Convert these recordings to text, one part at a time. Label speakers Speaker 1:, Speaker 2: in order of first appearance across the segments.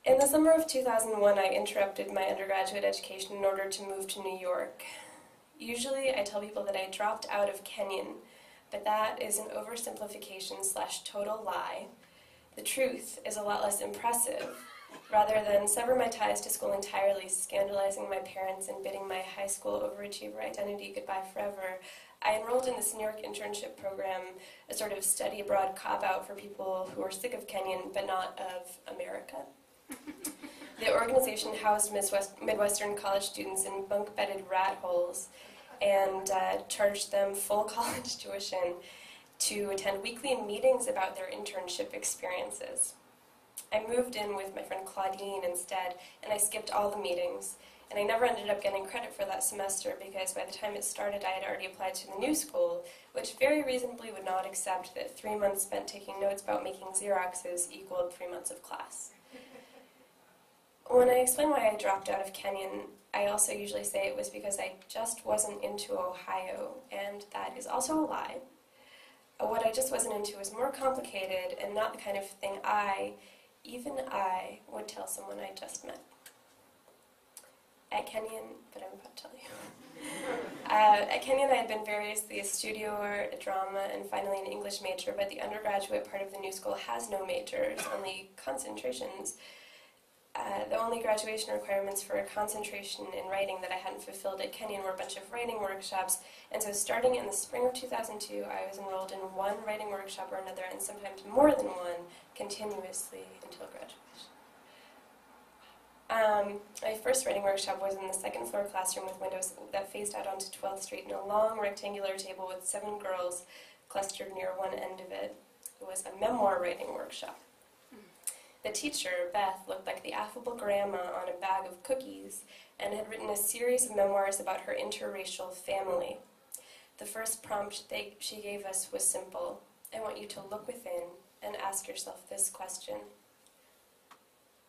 Speaker 1: In the summer of 2001, I interrupted my undergraduate education in order to move to New York. Usually, I tell people that I dropped out of Kenyon, but that is an oversimplification / total lie. The truth is a lot less impressive. Rather than sever my ties to school entirely, scandalizing my parents and bidding my high school overachiever identity goodbye forever, I enrolled in this New York internship program, a sort of study abroad cop-out for people who are sick of Kenyon, but not of America. The organization housed Midwestern college students in bunk-bedded rat holes and charged them full college tuition to attend weekly meetings about their internship experiences. I moved in with my friend Claudine instead, and I skipped all the meetings. And I never ended up getting credit for that semester because by the time it started I had already applied to the new school, which very reasonably would not accept that 3 months spent taking notes about making Xeroxes equaled 3 months of class. When I explain why I dropped out of Kenyon, I also usually say it was because I just wasn't into Ohio, and that is also a lie. What I just wasn't into was more complicated and not the kind of thing even I would tell someone I just met. At Kenyon, but I'm about to tell you. At Kenyon, I had been variously a studio art, a drama, and finally an English major, but the undergraduate part of the new school has no majors, only concentrations. The only graduation requirements for a concentration in writing that I hadn't fulfilled at Kenyon were a bunch of writing workshops, and so starting in the spring of 2002, I was enrolled in one writing workshop or another, and sometimes more than one, continuously until graduation. My first writing workshop was in the second floor classroom with windows that faced out onto 12th Street in a long rectangular table with 7 girls clustered near one end of it. It was a memoir writing workshop. The teacher, Beth, looked like the affable grandma on a bag of cookies and had written a series of memoirs about her interracial family. The first prompt she gave us was simple. I want you to look within and ask yourself this question.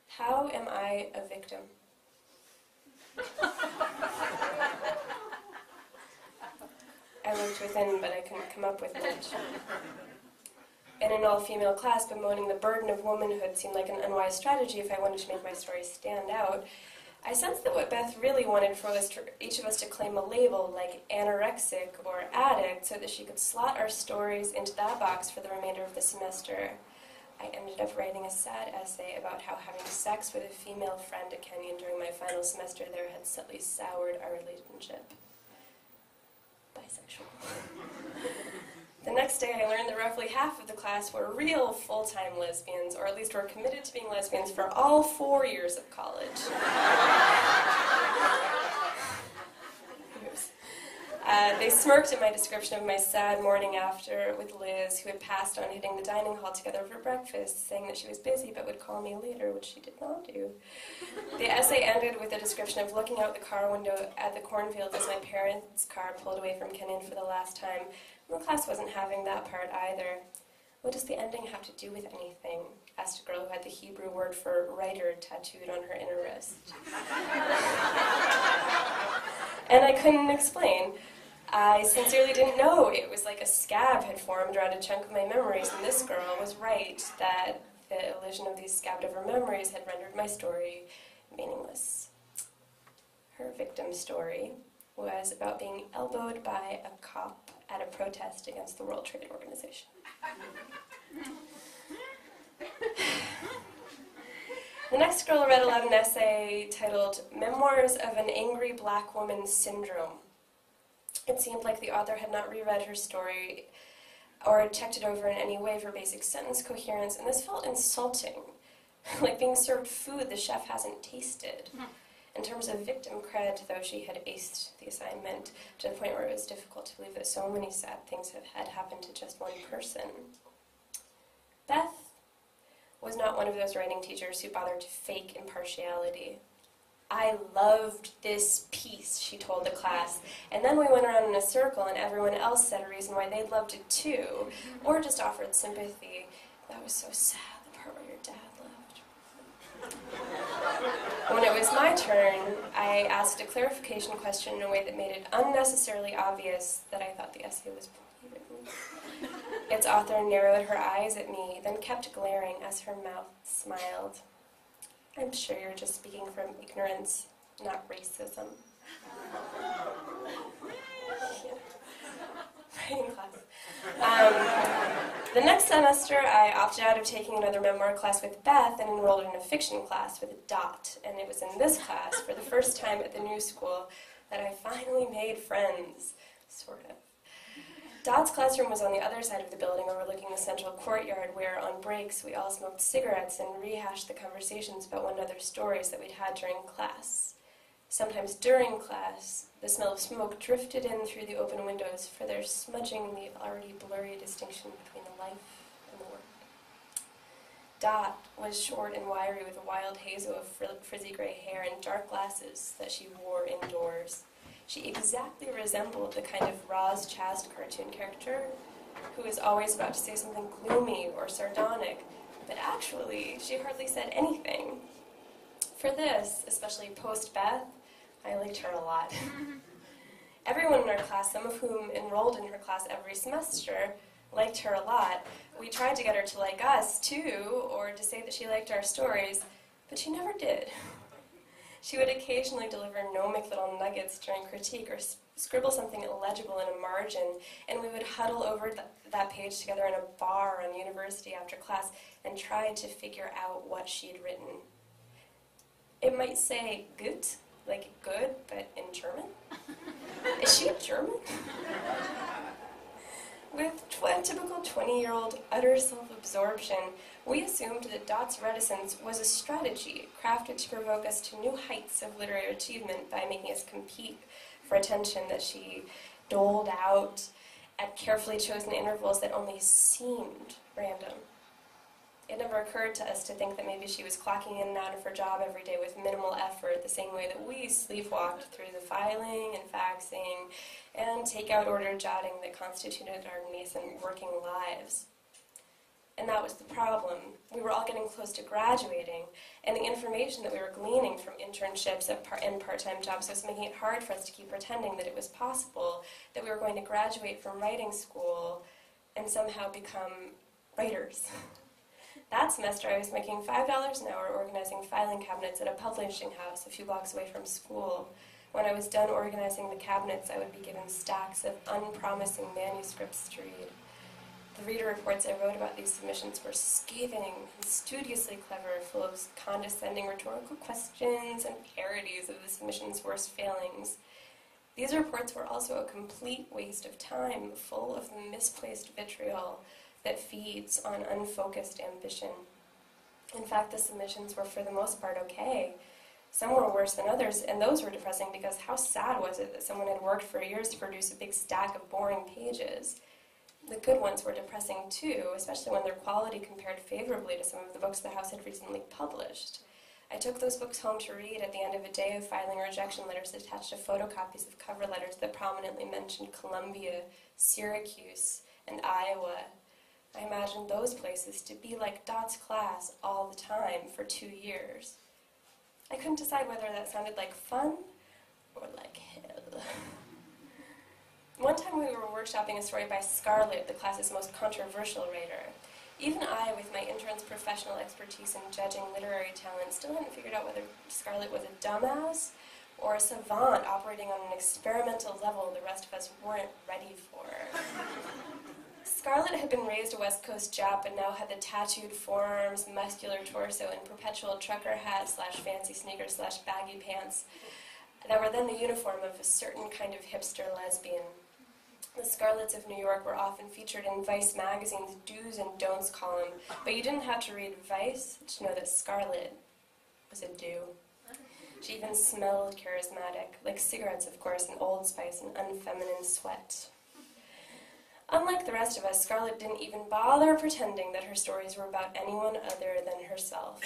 Speaker 1: How am I a victim? I looked within, but I couldn't come up with much. In an all-female class, bemoaning the burden of womanhood seemed like an unwise strategy if I wanted to make my story stand out. I sensed that what Beth really wanted was for each of us to claim a label, like anorexic or addict, so that she could slot our stories into that box for the remainder of the semester. I ended up writing a sad essay about how having sex with a female friend at Kenyon during my final semester there had subtly soured our relationship. Bisexual. The next day I learned that roughly half of the class were real full-time lesbians, or at least were committed to being lesbians for all 4 years of college. They smirked at my description of my sad morning after with Liz, who had passed on hitting the dining hall together for breakfast, saying that she was busy but would call me later, which she did not do. The essay ended with a description of looking out the car window at the cornfields as my parents' car pulled away from Kenyon for the last time. The class wasn't having that part either. What does the ending have to do with anything? Asked a girl who had the Hebrew word for writer tattooed on her inner wrist. And I couldn't explain. I sincerely didn't know. It was like a scab had formed around a chunk of my memories, and this girl was right that the illusion of these scabbed-over memories had rendered my story meaningless. Her victim story was about being elbowed by a cop at a protest against the World Trade Organization. The next girl read aloud an essay titled Memoirs of an Angry Black Woman's Syndrome. It seemed like the author had not reread her story or checked it over in any way for basic sentence coherence, and this felt insulting, like being served food the chef hasn't tasted. In terms of victim cred, though she had aced the assignment to the point where it was difficult to believe that so many sad things had happened to just one person. Beth was not one of those writing teachers who bothered to fake impartiality. I loved this piece, she told the class, and then we went around in a circle and everyone else said a reason why they loved it too, or just offered sympathy. That was so sad, the part where your dad left. When it was my turn, I asked a clarification question in a way that made it unnecessarily obvious that I thought the essay was poorly written. Its author narrowed her eyes at me, then kept glaring as her mouth smiled. I'm sure you're just speaking from ignorance, not racism. Writing class. The next semester, I opted out of taking another memoir class with Beth and enrolled in a fiction class with Dot. And it was in this class, for the first time at the new school, that I finally made friends, sort of. Dot's classroom was on the other side of the building, overlooking the central courtyard, where on breaks we all smoked cigarettes and rehashed the conversations about one another's stories that we'd had during class. Sometimes during class, the smell of smoke drifted in through the open windows, further smudging the already blurry distinction between the life and the work. Dot was short and wiry with a wild hazel of frizzy gray hair and dark glasses that she wore indoors. She exactly resembled the kind of Roz Chast cartoon character who is always about to say something gloomy or sardonic, but actually she hardly said anything. For this, especially post-Beth, I liked her a lot. Everyone in our class, some of whom enrolled in her class every semester, liked her a lot. We tried to get her to like us, too, or to say that she liked our stories, but she never did. She would occasionally deliver gnomic little nuggets during critique or scribble something illegible in a margin, and we would huddle over that page together in a bar on university after class and try to figure out what she'd written. It might say gut, like good, but in German. Is she German? With typical 20-year-old utter self-absorption, we assumed that Dot's reticence was a strategy crafted to provoke us to new heights of literary achievement by making us compete for attention that she doled out at carefully chosen intervals that only seemed random. It never occurred to us to think that maybe she was clocking in and out of her job every day with minimal effort, the same way that we sleepwalked through the filing and faxing and takeout order jotting that constituted our nascent working lives. And that was the problem. We were all getting close to graduating, and the information that we were gleaning from internships and part-time jobs was making it hard for us to keep pretending that it was possible that we were going to graduate from writing school and somehow become writers. That semester, I was making $5 an hour organizing filing cabinets at a publishing house a few blocks away from school. When I was done organizing the cabinets, I would be given stacks of unpromising manuscripts to read. The reader reports I wrote about these submissions were scathing and studiously clever, full of condescending rhetorical questions and parodies of the submission's worst failings. These reports were also a complete waste of time, full of the misplaced vitriol that feeds on unfocused ambition. In fact, the submissions were for the most part okay. Some were worse than others, and those were depressing because how sad was it that someone had worked for years to produce a big stack of boring pages? The good ones were depressing too, especially when their quality compared favorably to some of the books the house had recently published. I took those books home to read at the end of a day of filing rejection letters attached to photocopies of cover letters that prominently mentioned Columbia, Syracuse, and Iowa. I imagined those places to be like Dot's class all the time for 2 years. I couldn't decide whether that sounded like fun or like hell. One time we were workshopping a story by Scarlett, the class's most controversial writer. Even I, with my intern's professional expertise in judging literary talent, still hadn't figured out whether Scarlett was a dumbass or a savant operating on an experimental level the rest of us weren't ready for. Scarlett had been raised a West Coast Jap and now had the tattooed forearms, muscular torso, and perpetual trucker hat / fancy sneakers / baggy pants that were then the uniform of a certain kind of hipster lesbian. The Scarletts of New York were often featured in Vice magazine's do's and don'ts column, but you didn't have to read Vice to know that Scarlett was a do. She even smelled charismatic, like cigarettes, of course, and Old Spice and unfeminine sweat. Unlike the rest of us, Scarlett didn't even bother pretending that her stories were about anyone other than herself.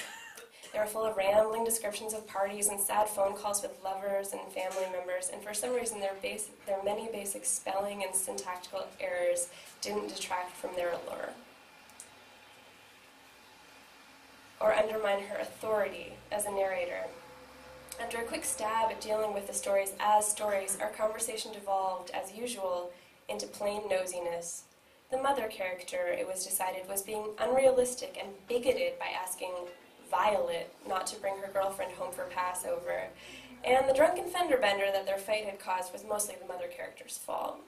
Speaker 1: They were full of rambling descriptions of parties and sad phone calls with lovers and family members, and for some reason their many basic spelling and syntactical errors didn't detract from their allure or undermine her authority as a narrator. After a quick stab at dealing with the stories as stories, our conversation devolved, as usual, into plain nosiness. The mother character, it was decided, was being unrealistic and bigoted by asking Violet not to bring her girlfriend home for Passover, and the drunken fender bender that their fight had caused was mostly the mother character's fault.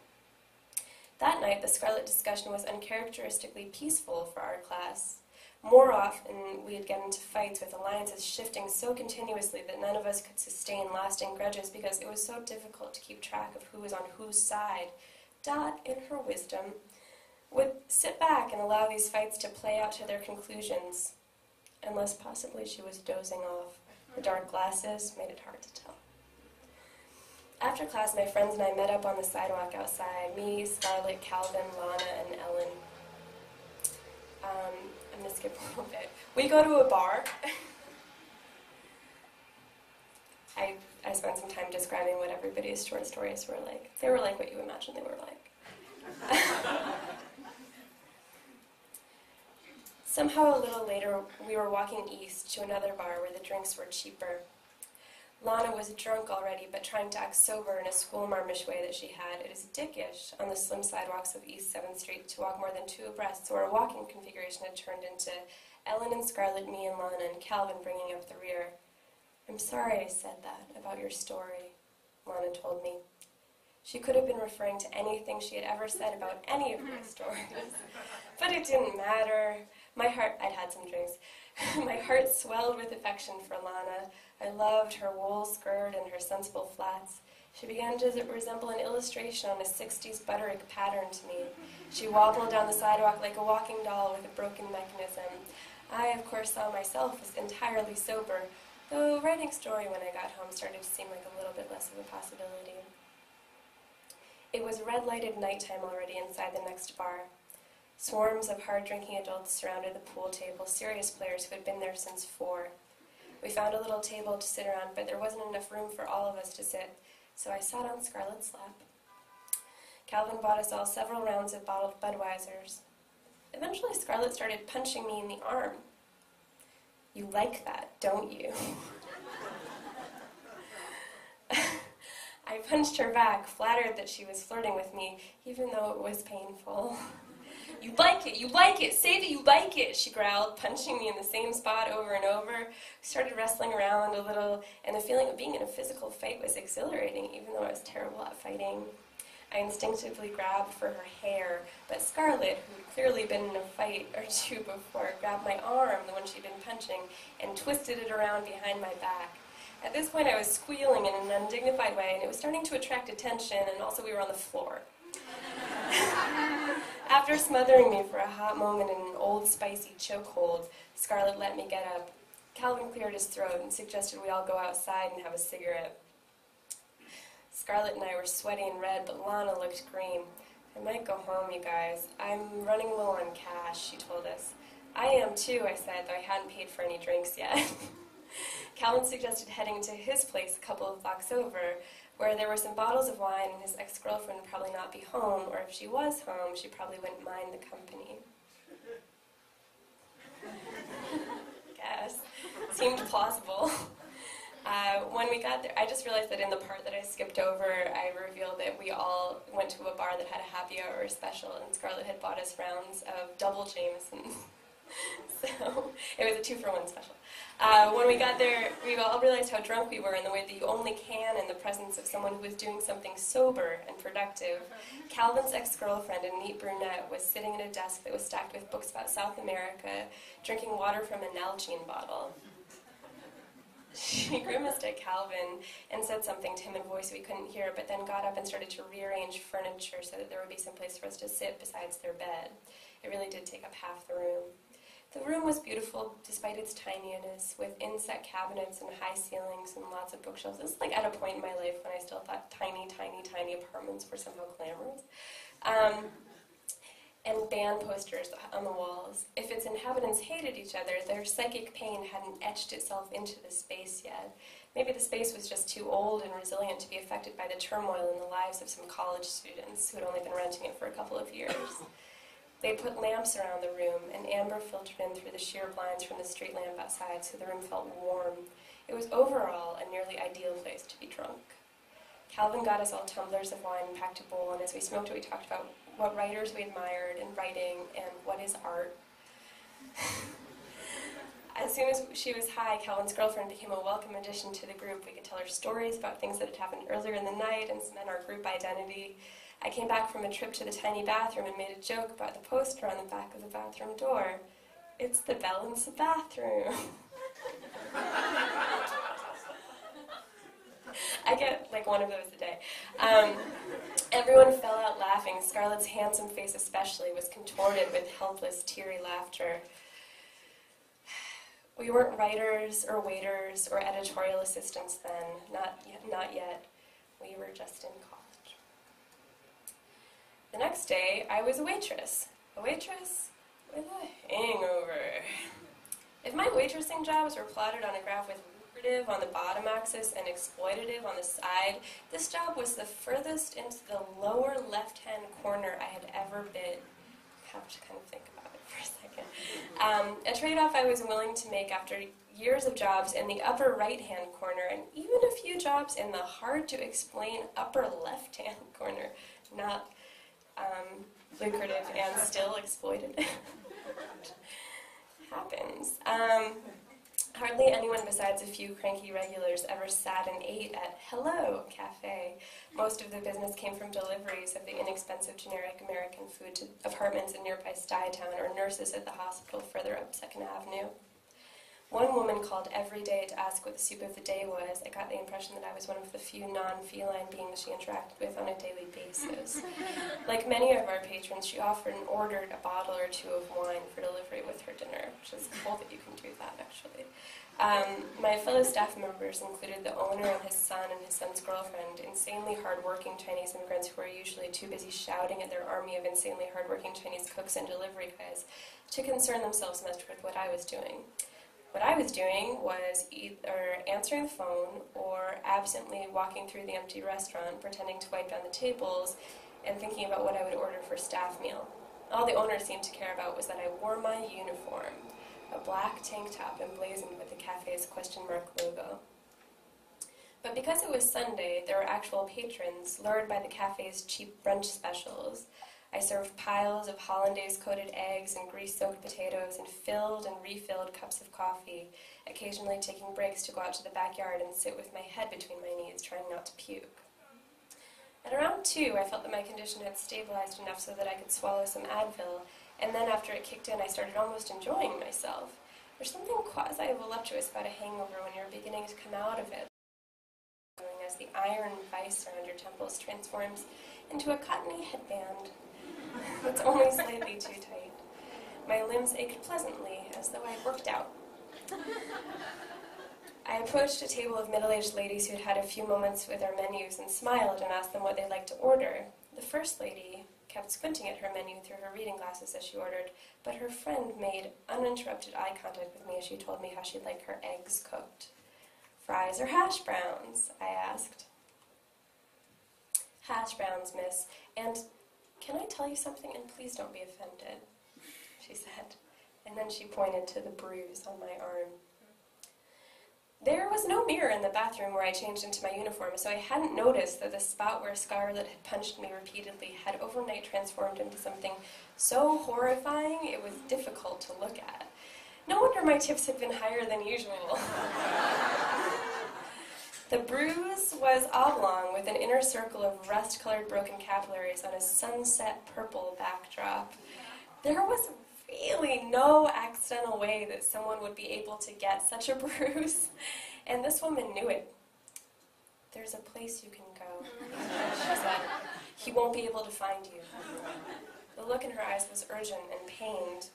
Speaker 1: That night, the Scarlet discussion was uncharacteristically peaceful for our class. More often, we'd get into fights with alliances shifting so continuously that none of us could sustain lasting grudges because it was so difficult to keep track of who was on whose side. Dot, in her wisdom, would sit back and allow these fights to play out to their conclusions, unless possibly she was dozing off. Her dark glasses made it hard to tell. After class, my friends and I met up on the sidewalk outside. Me, Scarlett, Calvin, Lana, and Ellen. I'm going to skip a little bit. We go to a bar. I spent some time describing what everybody's short stories were like. They were like what you imagine they were like. Somehow a little later, we were walking east to another bar where the drinks were cheaper. Lana was drunk already, but trying to act sober in a schoolmarmish way that she had. It is dickish on the slim sidewalks of East 7th Street to walk more than two abreast, so our walking configuration had turned into Ellen and Scarlett, me and Lana, and Calvin bringing up the rear. "I'm sorry I said that about your story," Lana told me. She could have been referring to anything she had ever said about any of my stories. But it didn't matter. I'd had some drinks. My heart swelled with affection for Lana. I loved her wool skirt and her sensible flats. She began to resemble an illustration on a 60s Butterick pattern to me. She wobbled down the sidewalk like a walking doll with a broken mechanism. I, of course, saw myself as entirely sober, though writing story when I got home started to seem like a little bit less of a possibility. It was red-lighted nighttime already inside the next bar. Swarms of hard-drinking adults surrounded the pool table, serious players who had been there since 4. We found a little table to sit around, but there wasn't enough room for all of us to sit, so I sat on Scarlett's lap. Calvin bought us all several rounds of bottled Budweisers. Eventually, Scarlett started punching me in the arm. "You like that, don't you?" I punched her back, flattered that she was flirting with me, even though it was painful. You like it, say that you like it," she growled, punching me in the same spot over and over. We started wrestling around a little, and the feeling of being in a physical fight was exhilarating, even though I was terrible at fighting. I instinctively grabbed for her hair, but Scarlett, who had clearly been in a fight or two before, grabbed my arm, the one she'd been punching, and twisted it around behind my back. At this point, I was squealing in an undignified way, and it was starting to attract attention, and also we were on the floor. After smothering me for a hot moment in an old spicy chokehold, Scarlett let me get up. Calvin cleared his throat and suggested we all go outside and have a cigarette. Scarlett and I were sweaty and red, but Lana looked green. "I might go home, you guys. I'm running low on cash," she told us. "I am too," I said, though I hadn't paid for any drinks yet. Calvin suggested heading to his place a couple of blocks over, where there were some bottles of wine and his ex-girlfriend would probably not be home, or if she was home, she probably wouldn't mind the company. Guess. Seemed plausible. When we got there, I just realized that in the part that I skipped over, I revealed that we all went to a bar that had a happy hour special, and Scarlett had bought us rounds of double Jameson. So it was a 2-for-1 special. When we got there, we all realized how drunk we were in the way that you only can in the presence of someone who is doing something sober and productive. Calvin's ex-girlfriend, a neat brunette, was sitting at a desk that was stacked with books about South America, drinking water from a Nalgene bottle. She grimaced at Calvin and said something to him in a voice we couldn't hear, but then got up and started to rearrange furniture so that there would be some place for us to sit besides their bed. It really did take up half the room. The room was beautiful despite its tininess, with inset cabinets and high ceilings and lots of bookshelves. This is like at a point in my life when I still thought tiny, tiny, tiny apartments were somehow glamorous. And band posters on the walls. If its inhabitants hated each other, their psychic pain hadn't etched itself into the space yet. Maybe the space was just too old and resilient to be affected by the turmoil in the lives of some college students who had only been renting it for a couple of years. They put lamps around the room, and amber filtered in through the sheer blinds from the street lamp outside, so the room felt warm. It was overall a nearly ideal place to be drunk. Calvin got us all tumblers of wine and packed a bowl, and as we smoked it, we talked about what writers we admired in writing and what is art. As soon as she was high, Calvin's girlfriend became a welcome addition to the group. We could tell her stories about things that had happened earlier in the night and cement our group identity. I came back from a trip to the tiny bathroom and made a joke about the poster on the back of the bathroom door. It's the bell in the bathroom. I get like one of those a day. Everyone fell out laughing. Scarlett's handsome face especially was contorted with helpless, teary laughter. We weren't writers or waiters or editorial assistants then, not yet. We were just in college. The next day, I was a waitress. A waitress with a hangover. If my waitressing jobs were plotted on a graph with lucrative on the bottom axis and exploitative on the side, this job was the furthest into the lower left-hand corner I had ever been. I have to kind of think about it for a second. A trade-off I was willing to make after years of jobs in the upper right-hand corner and even a few jobs in the hard-to-explain upper left-hand corner. Not lucrative and still exploitative. Happens. Hardly anyone besides a few cranky regulars ever sat and ate at Hello Cafe. Most of the business came from deliveries of the inexpensive generic American food to apartments in nearby Stuytown or nurses at the hospital further up 2nd Avenue. One woman called every day to ask what the soup of the day was. I got the impression that I was one of the few non-feline beings she interacted with on a daily basis. Like many of our patrons, she often ordered a bottle or two of wine for delivery with her dinner, which is cool that you can do that, actually. My fellow staff members included the owner and his son and his son's girlfriend, insanely hardworking Chinese immigrants who are usually too busy shouting at their army of insanely hardworking Chinese cooks and delivery guys to concern themselves much with what I was doing. What I was doing was either answering the phone or absently walking through the empty restaurant, pretending to wipe down the tables and thinking about what I would order for staff meal. All the owner seemed to care about was that I wore my uniform, a black tank top emblazoned with the cafe's question mark logo. But because it was Sunday, there were actual patrons, lured by the cafe's cheap brunch specials. I served piles of hollandaise-coated eggs and grease-soaked potatoes and filled and refilled cups of coffee, occasionally taking breaks to go out to the backyard and sit with my head between my knees, trying not to puke. At around 2, I felt that my condition had stabilized enough so that I could swallow some Advil, and then after it kicked in, I started almost enjoying myself. There's something quasi-voluptuous about a hangover when you're beginning to come out of it, as the iron vice around your temples transforms into a cottony headband. It's only slightly too tight. My limbs ached pleasantly, as though I'd worked out. I approached a table of middle-aged ladies who'd had a few moments with their menus and smiled and asked them what they'd like to order. The first lady kept squinting at her menu through her reading glasses as she ordered, but her friend made uninterrupted eye contact with me as she told me how she'd like her eggs cooked. "Fries or hash browns?" I asked. "Hash browns, miss, and can I tell you something, and please don't be offended," she said, and then she pointed to the bruise on my arm. There was no mirror in the bathroom where I changed into my uniform, so I hadn't noticed that the spot where Scarlett had punched me repeatedly had overnight transformed into something so horrifying it was difficult to look at. No wonder my tips had been higher than usual. The bruise was oblong with an inner circle of rust-colored broken capillaries on a sunset purple backdrop. There was really no accidental way that someone would be able to get such a bruise, and this woman knew it. "There's a place you can go," she said. "He won't be able to find you." The look in her eyes was urgent and pained.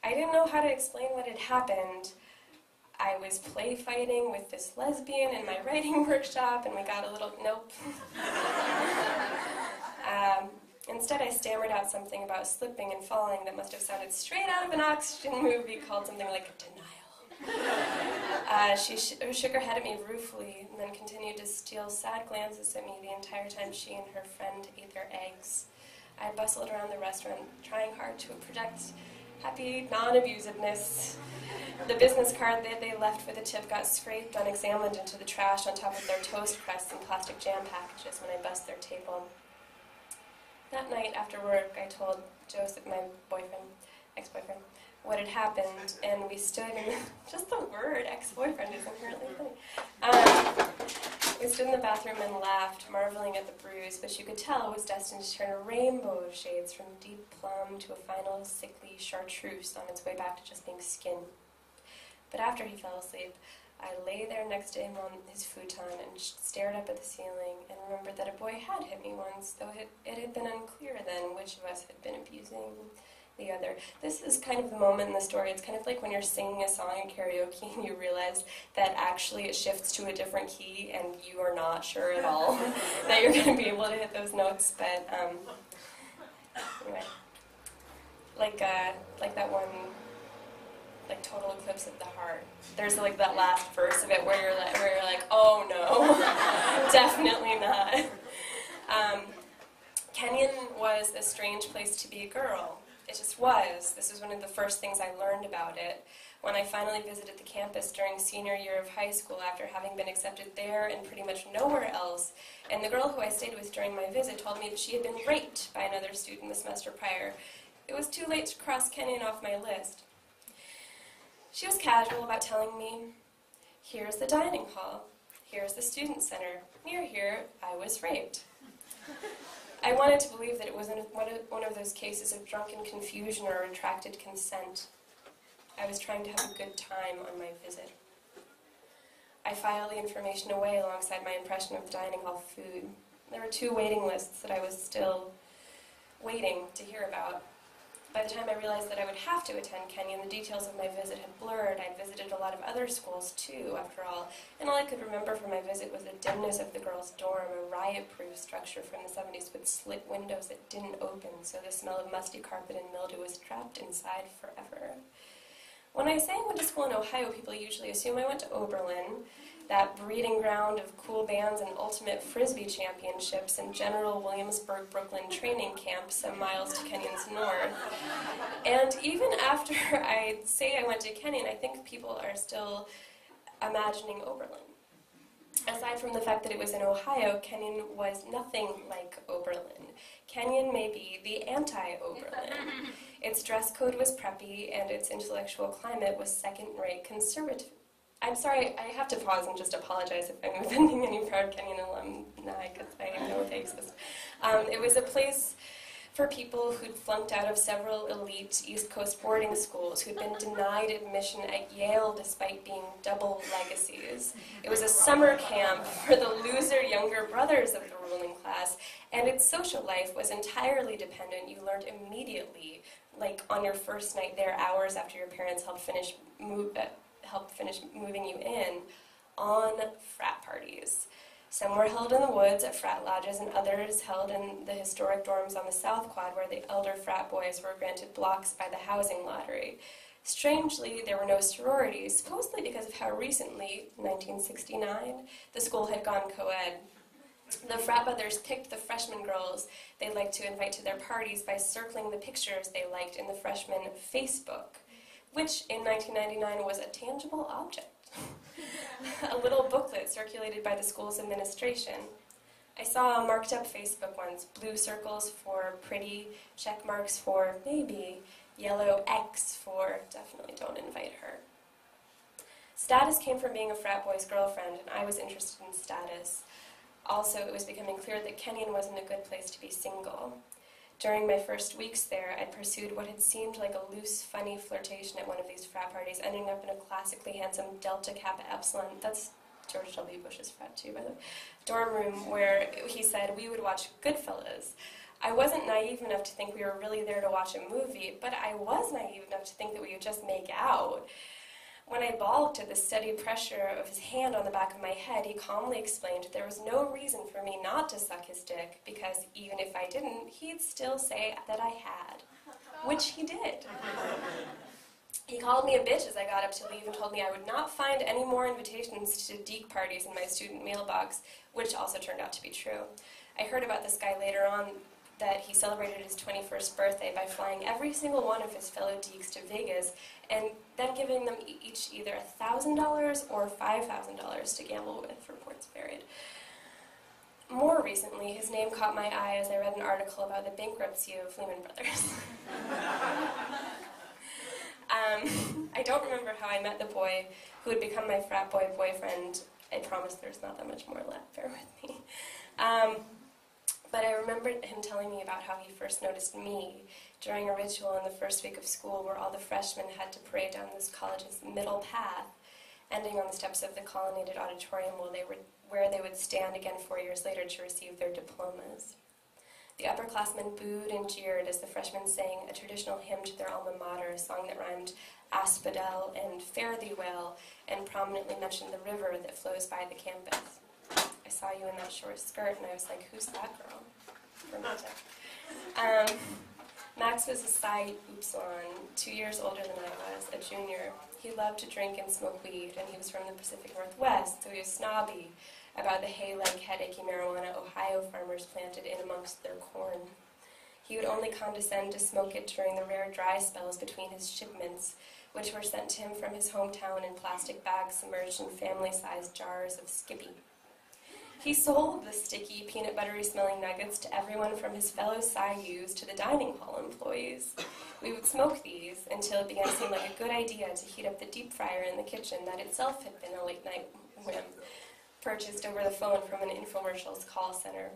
Speaker 1: I didn't know how to explain what had happened. I was play fighting with this lesbian in my writing workshop, and we got a little, nope. Instead, I stammered out something about slipping and falling that must have sounded straight out of an Oxygen movie called something like Denial. She shook her head at me ruefully and then continued to steal sad glances at me the entire time she and her friend ate their eggs. I bustled around the restaurant, trying hard to project happy non-abusiveness. The business card that they left with a tip got scraped unexamined into the trash on top of their toast crusts and plastic jam packages when I bussed their table. That night after work, I told Joseph, my boyfriend, ex-boyfriend, what had happened, and we stood in just the word ex-boyfriend is inherently funny. We stood in the bathroom and laughed, marveling at the bruise, which you could tell was destined to turn a rainbow of shades from deep plum to a final sickly chartreuse on its way back to just being skin. But after he fell asleep, I lay there next to him on his futon and stared up at the ceiling and remembered that a boy had hit me once, though it had been unclear then which of us had been abusing the other. This is kind of the moment in the story. It's kind of like when you're singing a song in karaoke and you realize that actually it shifts to a different key and you are not sure at all that you're going to be able to hit those notes. But anyway, like that one, like Total Eclipse of the Heart. There's like that last verse of it where you're like, oh no, definitely not. Kenyon was a strange place to be a girl. It just was. This was one of the first things I learned about it when I finally visited the campus during senior year of high school after having been accepted there and pretty much nowhere else. And the girl who I stayed with during my visit told me that she had been raped by another student the semester prior. It was too late to cross Kenyon off my list. She was casual about telling me, here's the dining hall, here's the student center, near here I was raped. I wanted to believe that it was one of those cases of drunken confusion or retracted consent. I was trying to have a good time on my visit. I filed the information away alongside my impression of the dining hall food. There were 2 waiting lists that I was still waiting to hear about. By the time I realized that I would have to attend Kenyon, the details of my visit had blurred. I'd visited a lot of other schools, too, after all, and all I could remember from my visit was the dimness of the girls' dorm, a riot-proof structure from the 70s with slit windows that didn't open, so the smell of musty carpet and mildew was trapped inside forever. When I say I went to school in Ohio, people usually assume I went to Oberlin, that breeding ground of cool bands and ultimate frisbee championships and General Williamsburg, Brooklyn training camp some miles to Kenyon's north. And even after I say I went to Kenyon, I think people are still imagining Oberlin. Aside from the fact that it was in Ohio, Kenyon was nothing like Oberlin. Kenyon may be the anti-Oberlin. Its dress code was preppy, and its intellectual climate was second-rate conservative. I'm sorry, I have to pause and just apologize if I'm offending any proud Kenyon alumni, because I know they exist. It was a place for people who'd flunked out of several elite East Coast boarding schools, who'd been denied admission at Yale despite being double legacies. It was a summer camp for the loser younger brothers of the ruling class, and its social life was entirely dependent. You learned immediately, like on your first night there, hours after your parents helped finish moving you in, on frat parties. Some were held in the woods at frat lodges, and others held in the historic dorms on the South Quad, where the elder frat boys were granted blocks by the housing lottery. Strangely, there were no sororities, supposedly because of how recently, 1969, the school had gone co-ed. The frat brothers picked the freshman girls they'd like to invite to their parties by circling the pictures they liked in the freshman Facebook, which in 1999 was a tangible object. A little booklet circulated by the school's administration. I saw marked up Facebook ones, blue circles for pretty, check marks for maybe, yellow X for definitely don't invite her. Status came from being a frat boy's girlfriend, and I was interested in status. Also, it was becoming clear that Kenyon wasn't a good place to be single. During my first weeks there, I'd pursued what had seemed like a loose, funny flirtation at one of these frat parties, ending up in a classically handsome Delta Kappa Epsilon, that's George W. Bush's frat too, by the way, dorm room where he said we would watch Goodfellas. I wasn't naive enough to think we were really there to watch a movie, but I was naive enough to think that we would just make out. When I balked at the steady pressure of his hand on the back of my head, he calmly explained there was no reason for me not to suck his dick, because even if I didn't, he'd still say that I had, which he did. He called me a bitch as I got up to leave and told me I would not find any more invitations to geek parties in my student mailbox, which also turned out to be true. I heard about this guy later on, that he celebrated his 21st birthday by flying every single one of his fellow geeks to Vegas and then giving them each either $1,000 or $5,000 to gamble with, reports varied. More recently, his name caught my eye as I read an article about the bankruptcy of Lehman Brothers. I don't remember how I met the boy who would become my frat boy boyfriend. I promise there's not that much more left, bear with me. But I remember him telling me about how he first noticed me during a ritual in the first week of school where all the freshmen had to parade down this college's middle path, ending on the steps of the colonnaded auditorium where they would stand again 4 years later to receive their diplomas. The upperclassmen booed and jeered as the freshmen sang a traditional hymn to their alma mater, a song that rhymed asphodel and fare thee well, and prominently mentioned the river that flows by the campus. I saw you in that short skirt, and I was like, who's that girl? Romantic. Max was a Psi Upsilon, 2 years older than I was, a junior. He loved to drink and smoke weed, and he was from the Pacific Northwest, so he was snobby about the hay-like, headachy marijuana Ohio farmers planted in amongst their corn. He would only condescend to smoke it during the rare dry spells between his shipments, which were sent to him from his hometown in plastic bags submerged in family-sized jars of Skippy. He sold the sticky, peanut buttery-smelling nuggets to everyone from his fellow Psi-Us to the dining hall employees. We would smoke these until it began to seem like a good idea to heat up the deep fryer in the kitchen that itself had been a late-night whim, purchased over the phone from an infomercials call center.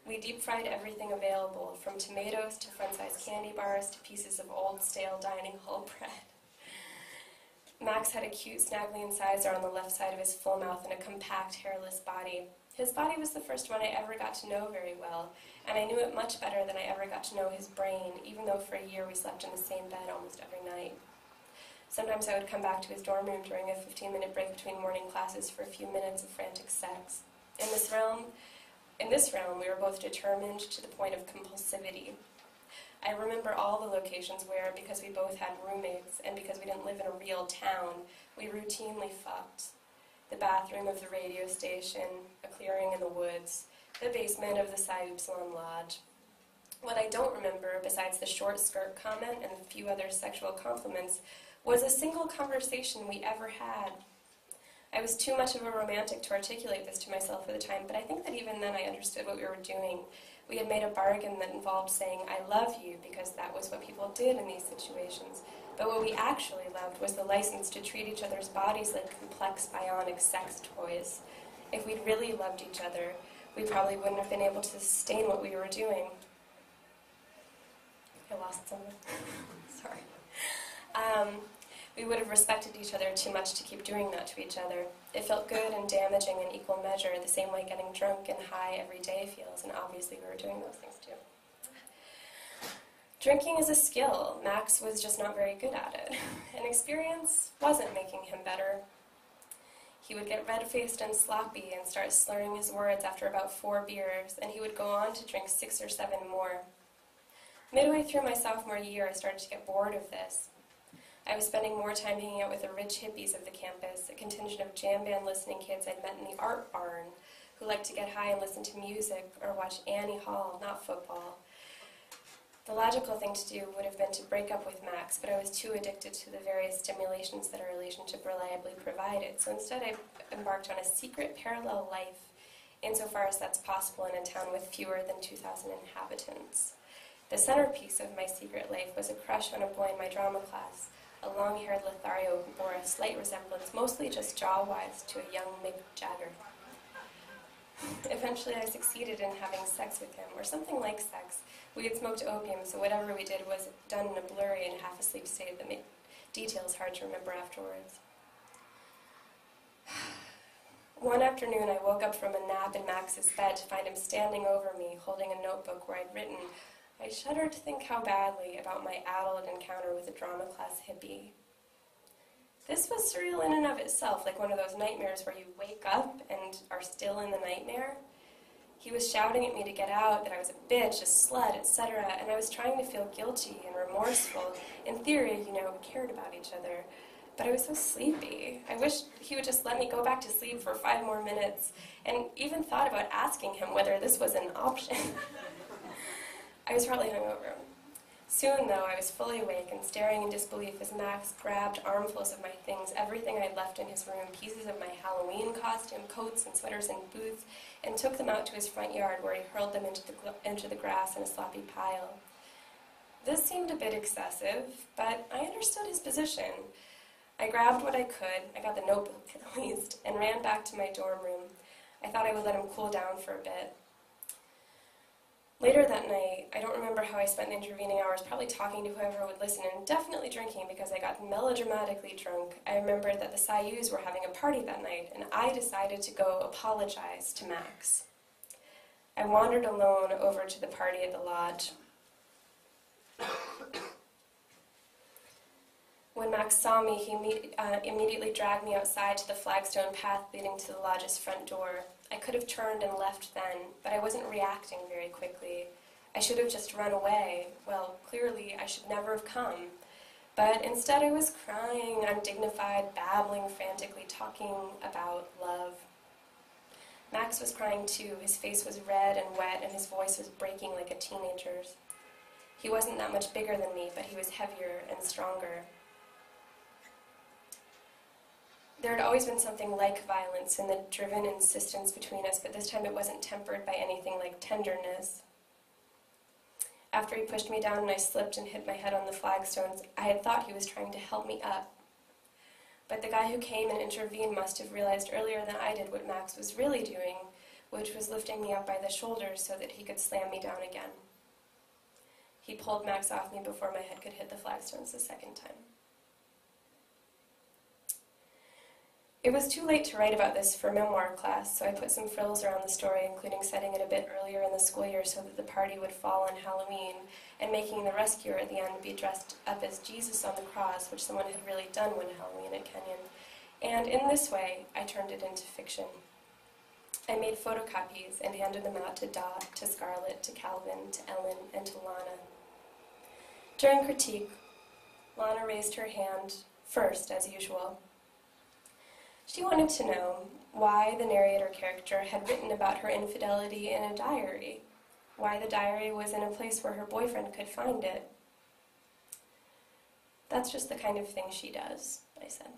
Speaker 1: We deep-fried everything available, from tomatoes to fun-sized candy bars to pieces of old, stale dining hall bread. Max had a cute, snaggly incisor on the left side of his full mouth and a compact, hairless body. His body was the first one I ever got to know very well, and I knew it much better than I ever got to know his brain, even though for a year we slept in the same bed almost every night. Sometimes I would come back to his dorm room during a 15-minute break between morning classes for a few minutes of frantic sex. In this realm, we were both determined to the point of compulsivity. I remember all the locations where, because we both had roommates and because we didn't live in a real town, we routinely fucked. The bathroom of the radio station, a clearing in the woods, the basement of the Psi Upsilon Lodge. What I don't remember, besides the short skirt comment and a few other sexual compliments, was a single conversation we ever had. I was too much of a romantic to articulate this to myself at the time, but I think that even then I understood what we were doing. We had made a bargain that involved saying, I love you, because that was what people did in these situations. But what we actually loved was the license to treat each other's bodies like complex bionic sex toys. If we'd really loved each other, we probably wouldn't have been able to sustain what we were doing. I lost someone. Sorry. We would have respected each other too much to keep doing that to each other. It felt good and damaging in equal measure, the same way getting drunk and high every day feels, and obviously we were doing those things too. Drinking is a skill. Max was just not very good at it, and experience wasn't making him better. He would get red-faced and sloppy and start slurring his words after about 4 beers, and he would go on to drink 6 or 7 more. Midway through my sophomore year, I started to get bored of this. I was spending more time hanging out with the rich hippies of the campus, a contingent of jam band listening kids I'd met in the art barn, who liked to get high and listen to music or watch Annie Hall, not football. The logical thing to do would have been to break up with Max, but I was too addicted to the various stimulations that our relationship reliably provided, so instead I embarked on a secret parallel life, insofar as that's possible in a town with fewer than 2,000 inhabitants. The centerpiece of my secret life was a crush on a boy in my drama class. A long-haired Lothario who bore a slight resemblance, mostly just jaw-wise, to a young Mick Jagger. Eventually I succeeded in having sex with him, or something like sex. We had smoked opium, so whatever we did was done in a blurry and half-asleep state that made details hard to remember afterwards. One afternoon I woke up from a nap in Max's bed to find him standing over me, holding a notebook where I'd written, I shudder to think how badly about my addled encounter with a drama class hippie. This was surreal in and of itself, like one of those nightmares where you wake up and are still in the nightmare. He was shouting at me to get out, that I was a bitch, a slut, etc., and I was trying to feel guilty and remorseful. In theory, we cared about each other. But I was so sleepy. I wished he would just let me go back to sleep for 5 more minutes, and even thought about asking him whether this was an option. I was probably hungover. Soon, though, I was fully awake and staring in disbelief as Max grabbed armfuls of my things, everything I'd left in his room, pieces of my Halloween costume, coats and sweaters and boots, and took them out to his front yard where he hurled them into the grass in a sloppy pile. This seemed a bit excessive, but I understood his position. I grabbed what I could, I got the notebook at least, and ran back to my dorm room. I thought I would let him cool down for a bit. Later that night, I don't remember how I spent the intervening hours, probably talking to whoever would listen, and definitely drinking because I got melodramatically drunk. I remembered that the Sayus were having a party that night, and I decided to go apologize to Max. I wandered alone over to the party at the lodge. When Max saw me, he immediately dragged me outside to the flagstone path leading to the lodge's front door. I could have turned and left then, but I wasn't reacting very quickly. I should have just run away. Well, clearly I should never have come. But instead I was crying, undignified, babbling frantically, talking about love. Max was crying too. His face was red and wet, and his voice was breaking like a teenager's. He wasn't that much bigger than me, but he was heavier and stronger. There had always been something like violence in the driven insistence between us, but this time it wasn't tempered by anything like tenderness. After he pushed me down and I slipped and hit my head on the flagstones, I had thought he was trying to help me up. But the guy who came and intervened must have realized earlier than I did what Max was really doing, which was lifting me up by the shoulders so that he could slam me down again. He pulled Max off me before my head could hit the flagstones the second time. It was too late to write about this for memoir class, so I put some frills around the story, including setting it a bit earlier in the school year so that the party would fall on Halloween, and making the rescuer at the end be dressed up as Jesus on the cross, which someone had really done one Halloween at Kenyon. And in this way, I turned it into fiction. I made photocopies and handed them out to Dot, to Scarlett, to Calvin, to Ellen, and to Lana. During critique, Lana raised her hand first, as usual. She wanted to know why the narrator character had written about her infidelity in a diary, why the diary was in a place where her boyfriend could find it. That's just the kind of thing she does, I said.